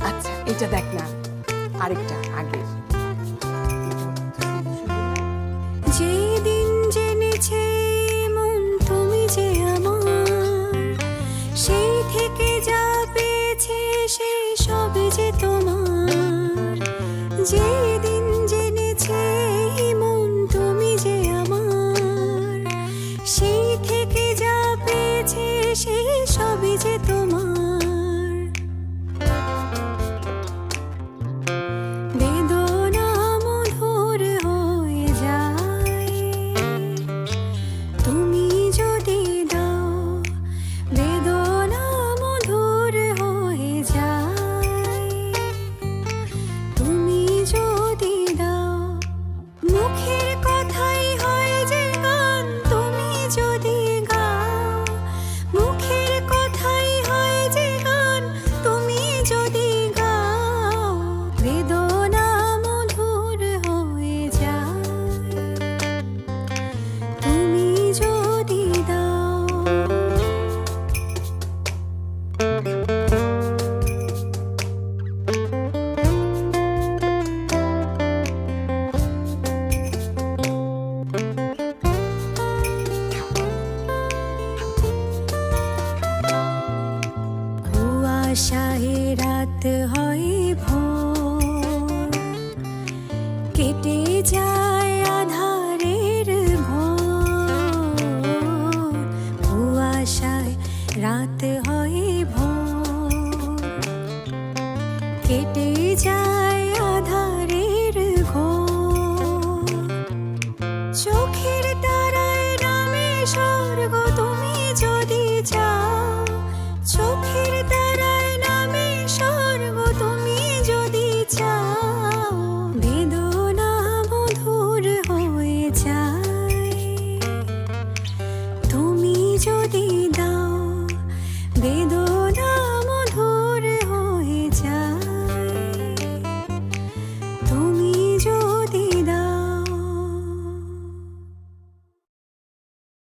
আচ্ছা এটা দেখ না, আরেকটা আগের। যেদিন জেনেছে মন তুমি যে আমার, সেই থেকে যা পেয়েছে সেই সব যে তোমার। যেদিন জেনেছে মন তুমি যে আমার, সেই থেকে যা পেয়েছে সেই সবই যে তোমার। বেদনা মধুর হয়ে যায় তুমি যদি দাও, বেদনা মধুর হয়ে যায় তুমি যদি দাও। মুখের কথাই হয় যে গান তুমি যদি গাও, মুখের কথাই হয় যে গান তুমি যদি গাও। বেদনা মধুর হয়ে যায় তুমি যদি দাও। কুয়াশায় রাত হয় ভোর, কেটে যায় আধারের ঘোর। কুয়াশায় রাত হয় ভোর, কেটে যায়